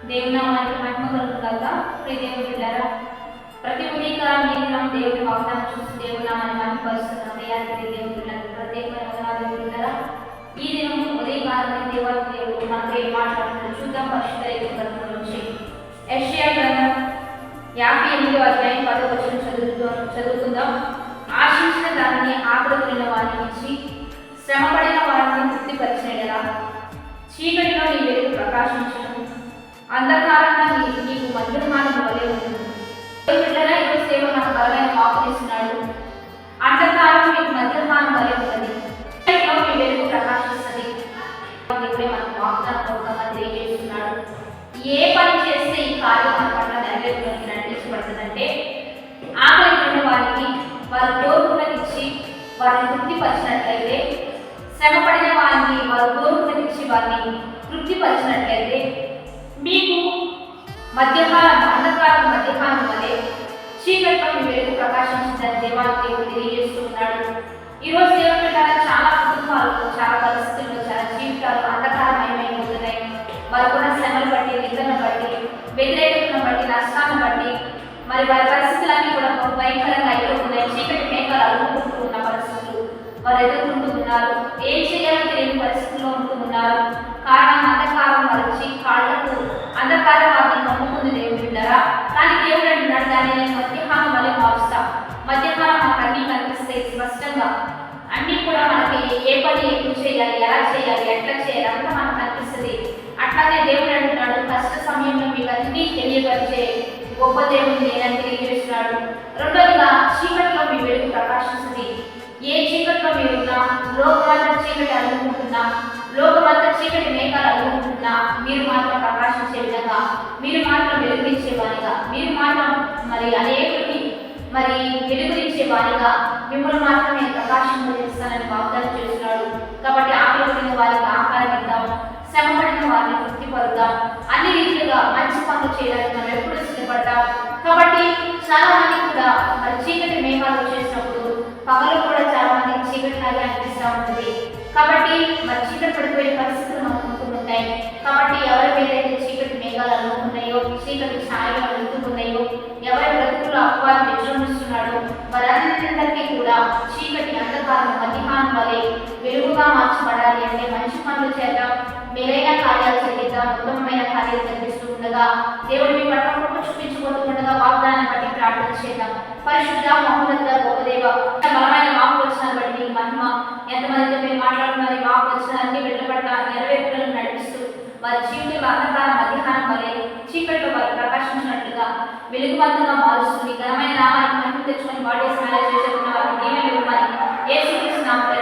దేవుని నామానికి మహిమ కలుగుగాక. ప్రియ దేవుని బిడ్డలారా, ప్రతి ఉదయకాలం నేను దేవుని వాగ్దానం చూసి దేవుని నామాన్ని మహిమపరుస్తున్న ప్రియాతి దేవుని బిడ్డలకు ప్రత్యేకమైన వందనాలు బిడ్డలారా. ఈ దినము ఉదయకాలం దేవాలయ దేవుడు మనతో ఏం మాట్లాడుతున్నాడు చూద్దాం. పరిశుద్ధ గ్రంథం నుంచి యెషయా గ్రంథం 58వ అధ్యాయం 10వ వచనం చదువుకుందాం. ఆశించిన దానిని ఆకలిగొనిన వారిని ఇచ్చి శ్రమపడిన వారిని తృప్తిపరిచినట్లుగా చీకటిలో నీ వెలుగు ప్రకాశించను, అంధకారంగా నీకు మధ్యాహ్నం వలె ఉంటుంది. బిడ్డలా ఈరోజు సేవ నాకు బలమైన వాకు ఇస్తున్నాడు. అంధకారం మీకు మధ్యాహ్నం వలె ఉంటుంది, చీకటిలో మీ వెలుగు ప్రకాశిస్తుంది. ఇప్పుడే మనకు వాగ్దానం పూర్వకంగా తెలియజేస్తున్నాడు. ఏ పని చేస్తే ఈ కార్యం మన పట్ల నెరవేర్చడానికి నడిపించబడుతుందంటే, ఆకలి ఉన్న వారికి వారు కోరుకున్నది ఇచ్చి వారిని తృప్తిపరిచినట్లయితే, శ్రమపడిన వారిని వారు కోరుకున్నది ఇచ్చి వారిని తృప్తిపరిచినట్లయితే మీకు అంధకారం మధ్యాహ్నం వలె చీకట్లో మీ వెలుగు ప్రకాశించిందని దేవాలయ దేవుడు తెలియజేస్తూ ఉన్నాడు. ఈరోజు దేవుని బిడ్డలారా, చాలా కుటుంబాలు, చాలా పరిస్థితుల్లో, చాలా జీవితాలు అంధకారమయమైపోతున్నాయి. వారుకున్న శ్రమలు బట్టి, నిద్రను బట్టి, వ్యతిరేకతను బట్టి, నష్టాన్ని బట్టి, మరి వారి పరిస్థితులన్నీ కూడా భయంకరంగా అయిపోతున్నాయి. చీకటి మేఘాలు అలుముకుంటూ ఉన్న పరిస్థితులు వారు ఎదుర్కొంటూ ఉన్నారు. ఏం చేయాలో తెలియని పరిస్థితుల్లో ఉంటూ ఉన్నారు. కారణం అంధకారం వచ్చి కాళ్ళకు అంధకారం వారిని కమ్ముకుంది దేవుని బిడ్డలారా. కానీ దేవుడు అంటున్నాడు, దాన్ని నేను మధ్యాహ్నం వలె మారుస్తా. మధ్యాహ్నం మనకు అన్నీ కనిపిస్తాయి స్పష్టంగా. అన్నీ కూడా మనకి ఏ పని ఎప్పుడు చేయాలి, ఎలా చేయాలి, ఎట్లా చేయాలి అంతా మనకు కనిపిస్తుంది. అట్లానే దేవుడు అంటున్నాడు, కష్ట సమయంలో మీకు అన్నీ తెలియపరిచే గొప్ప దేవుడు నేనని తెలియజేస్తున్నాడు. రెండోదిగా, చీకట్లో మీ వెలుగు ప్రకాశిస్తుంది. ఏ చీకట్లో మీరున్నా, లోకమంతా చీకటి అనుకుంటున్నా, లోకమంతా చీకటి మేఘాలు అనుకుంటున్నా, మీరు మాత్రం ప్రకాశించే విధంగా, మీరు మాత్రం వెలుగునిచ్చే వారిగా, మీరు మాత్రం మరి అనేకుడికి మరి వెలుగునిచ్చే వారిగా మిమ్మల్ని మాత్రం నేను ప్రకాశింపజేస్తానని వాగ్దానం చేస్తున్నాడు. కాబట్టి ఆకలిపడిన వారికి ఆహారం ఇద్దాం, శ్రమపడిన వారిని తృప్తిపరుద్దాం. అన్ని రీతిగా మంచి పనులు చేయడానికి మనం ఎప్పుడు సిద్ధపడ్డాం. కాబట్టి చాలా మంది కూడా మరి చీకటి మేఘాలు చేసినప్పుడు పగలు కూడా చాలా మంది చీకటి లాగా అనిపిస్తూ ఉంటుంది. కాబట్టి మరి చీకటి పడిపోయే పరిస్థితులు మనకు ఉంటున్నాయి. కాబట్టి ఎవరి మీదైతే చీకటి మేఘాలు అనుకున్నాయో, చీకటి ఛాయలు అనుకున్నాయో, ఎవరి బ్రతుకులు అపవాదం విజృంభిస్తున్నాడో వారందరికీ కూడా చీకటి అంధకారం మధ్యాహ్నం వలె వెలుగుగా మార్చబడాలి అంటే మంచి పనులు చేద్దాం, మేలైన కార్యాలు జరిగిద్దాం, ఉత్తమమైన కార్యాలు జరిగిస్తూ ఉండగా, దేవుడు మీ పట్ల కృప చూపించబోతూ ఉండగా వాగ్దానాన్ని బట్టి ప్రార్థన చేద్దాం. పరిశుద్ధ మహోన్నత గొప్ప దేవ, బలమైన వాకు వచనాన్ని బట్టి నీకు మహిమ. ఎంతమందితో మీరు మాట్లాడుతున్నారు, ఈ వాకు వచనాన్ని బిడ్డల పట్ల నెరవేర్పులను నడిపిస్తూ వారి జీవితంలో అంధకారం మధ్యాహ్నం వలె చీకట్లో వారు ప్రకాశించినట్లుగా వెలుగువంతంగా మారుస్తుంది. ఘనమైన నామానికి మహిమ తెచ్చుకొని వాడే స్నానం చేసేస్తున్న వారికి దీవెనలు ఇవ్వమని యేసుక్రీస్తు నామములో